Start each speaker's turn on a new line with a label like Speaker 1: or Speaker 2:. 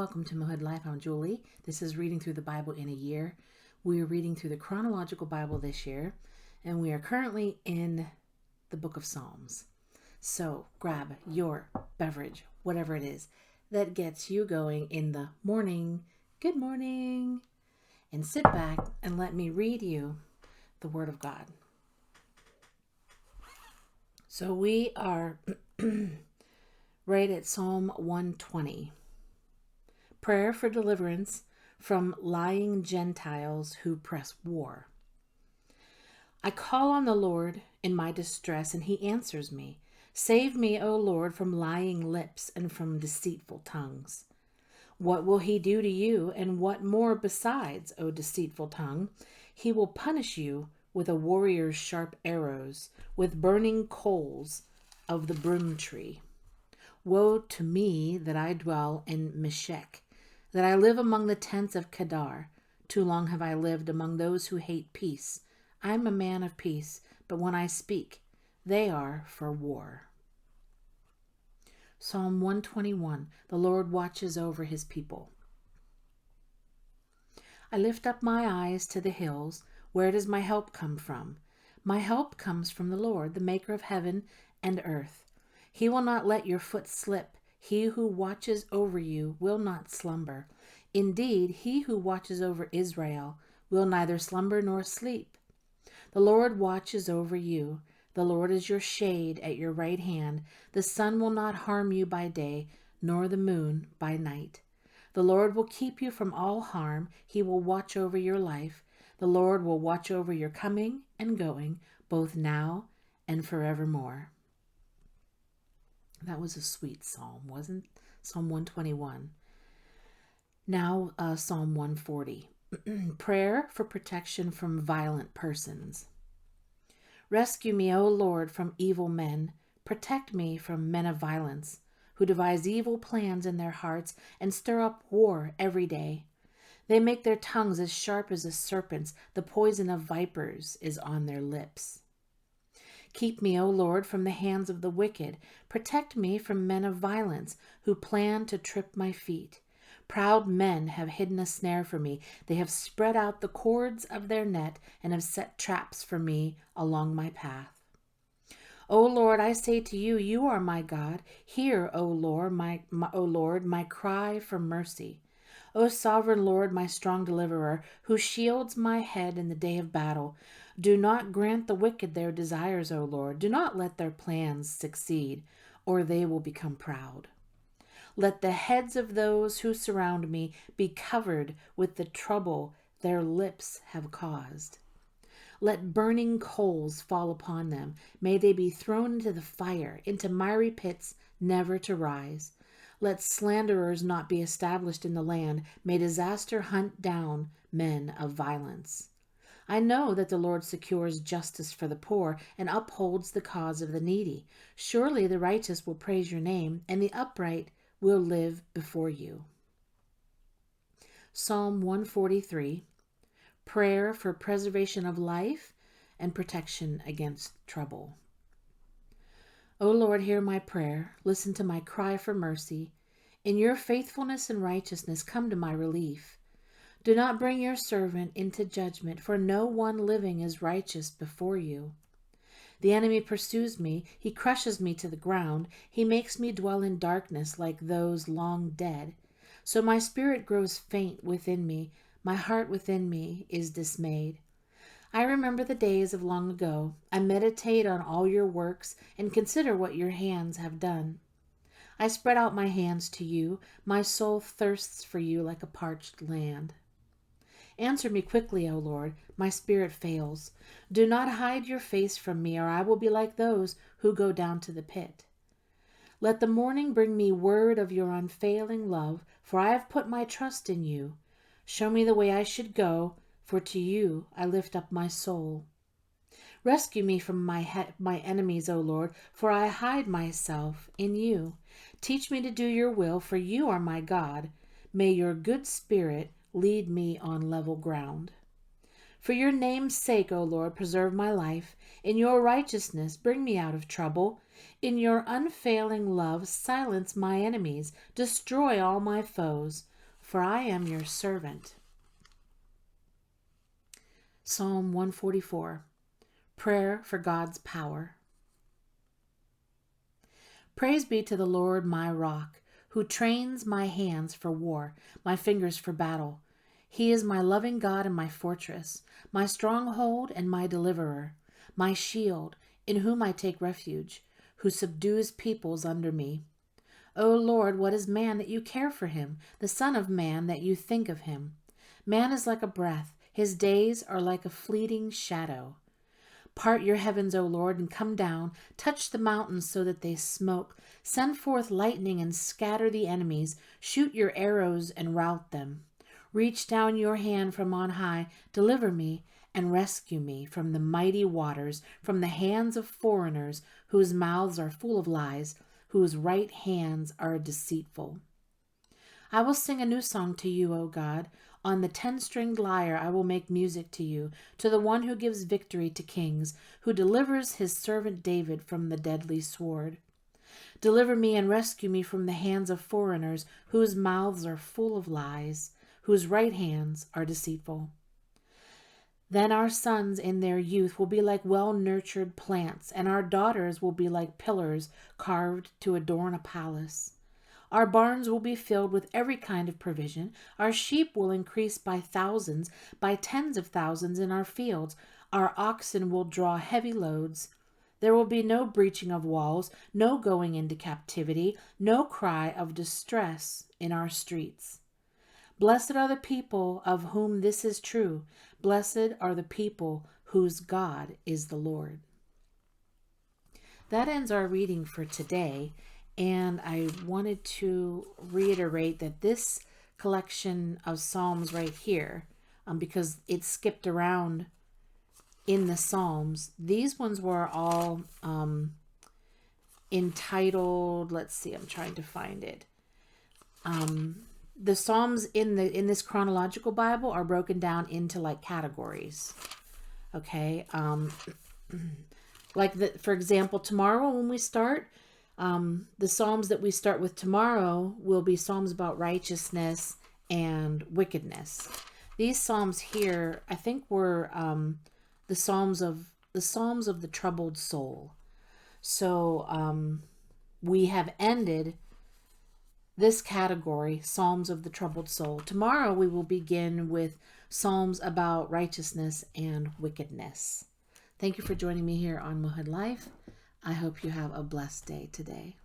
Speaker 1: welcome to Mohood Life. I'm Julie. This is Reading Through the Bible in a Year. We are reading through the Chronological Bible this year, and we are currently in the book of Psalms. So grab your beverage, whatever it is, that gets you going in the morning. Good morning. And sit back and let me read you the Word of God. So we are right at Psalm 120. Prayer for deliverance from lying Gentiles who press war. I call on the Lord in my distress, and he answers me. Save me, O Lord, from lying lips and from deceitful tongues. What will he do to you, and what more besides, O deceitful tongue? He will punish you with a warrior's sharp arrows, with burning coals of the broom tree. Woe to me that I dwell in Meshech, that I live among the tents of Kedar. Too long have I lived among those who hate peace. I am a man of peace, but when I speak, they are for war. Psalm 121, the Lord watches over his people. I lift up my eyes to the hills. Where does my help come from? My help comes from the Lord, the maker of heaven and earth. He will not let your foot slip. He who watches over you will not slumber. Indeed, he who watches over Israel will neither slumber nor sleep. The Lord watches over you. The Lord is your shade at your right hand. The sun will not harm you by day, nor the moon by night. The Lord will keep you from all harm. He will watch over your life. The Lord will watch over your coming and going, both now and forevermore. That was a sweet psalm, wasn't it? Psalm 121. Now, Psalm 140. Prayer for protection from violent persons. Rescue me, O Lord, from evil men. Protect me from men of violence, who devise evil plans in their hearts and stir up war every day. They make their tongues as sharp as a serpent's. The poison of vipers is on their lips. Keep me, O Lord, from the hands of the wicked. Protect me from men of violence, who plan to trip my feet. Proud men have hidden a snare for me. They have spread out the cords of their net and have set traps for me along my path. O Lord, I say to you, you are my God. Hear, O Lord, my cry for mercy. O sovereign Lord, my strong deliverer, who shields my head in the day of battle. Do not grant the wicked their desires, O Lord. Do not let their plans succeed, or they will become proud. Let the heads of those who surround me be covered with the trouble their lips have caused. Let burning coals fall upon them. May they be thrown into the fire, into miry pits, never to rise. Let slanderers not be established in the land. May disaster hunt down men of violence. I know that the Lord secures justice for the poor and upholds the cause of the needy. Surely the righteous will praise your name, and the upright will live before you. Psalm 143, prayer for preservation of life and protection against trouble. O Lord, hear my prayer. Listen to my cry for mercy. In your faithfulness and righteousness, come to my relief. Do not bring your servant into judgment, for no one living is righteous before you. The enemy pursues me. He crushes me to the ground. He makes me dwell in darkness like those long dead. So my spirit grows faint within me. My heart within me is dismayed. I remember the days of long ago. I meditate on all your works and consider what your hands have done. I spread out my hands to you. My soul thirsts for you like a parched land. Answer me quickly, O Lord. My spirit fails. Do not hide your face from me, or I will be like those who go down to the pit. Let the morning bring me word of your unfailing love, for I have put my trust in you. Show me the way I should go, for to you I lift up my soul. Rescue me from my enemies, O Lord, for I hide myself in you. Teach me to do your will, for you are my God. May your good spirit lead me on level ground. For your name's sake, O Lord, preserve my life. In your righteousness, bring me out of trouble. In your unfailing love, silence my enemies. Destroy all my foes, for I am your servant. Psalm 144. Prayer for God's power. Praise be to the Lord, my rock, who trains my hands for war, my fingers for battle. He is my loving God and my fortress, my stronghold and my deliverer, my shield, in whom I take refuge, who subdues peoples under me. O Lord, what is man that you care for him, the Son of Man that you think of him? Man is like a breath, his days are like a fleeting shadow. Part your heavens, O Lord, and come down. Touch the mountains so that they smoke. Send forth lightning and scatter the enemies. Shoot your arrows and rout them. Reach down your hand from on high. Deliver me and rescue me from the mighty waters, from the hands of foreigners whose mouths are full of lies, whose right hands are deceitful. I will sing a new song to you, O God. On the 10-stringed lyre I will make music to you, to the one who gives victory to kings, who delivers his servant David from the deadly sword. Deliver me and rescue me from the hands of foreigners, whose mouths are full of lies, whose right hands are deceitful. Then our sons in their youth will be like well-nurtured plants, and our daughters will be like pillars carved to adorn a palace. Our barns will be filled with every kind of provision. Our sheep will increase by thousands, by tens of thousands in our fields. Our oxen will draw heavy loads. There will be no breaching of walls, no going into captivity, no cry of distress in our streets. Blessed are the people of whom this is true. Blessed are the people whose God is the Lord. That ends our reading for today. And I wanted to reiterate that this collection of Psalms right here, because it skipped around in the Psalms, these ones were all entitled, let's see, I'm trying to find it. The Psalms in this Chronological Bible are broken down into like categories. Okay. For example, tomorrow when we start, the Psalms that we start with tomorrow will be Psalms about righteousness and wickedness. These Psalms here, I think, were the Psalms of the troubled soul. So we have ended this category, Psalms of the troubled soul. Tomorrow we will begin with Psalms about righteousness and wickedness. Thank you for joining me here on Mohed Life. I hope you have a blessed day today.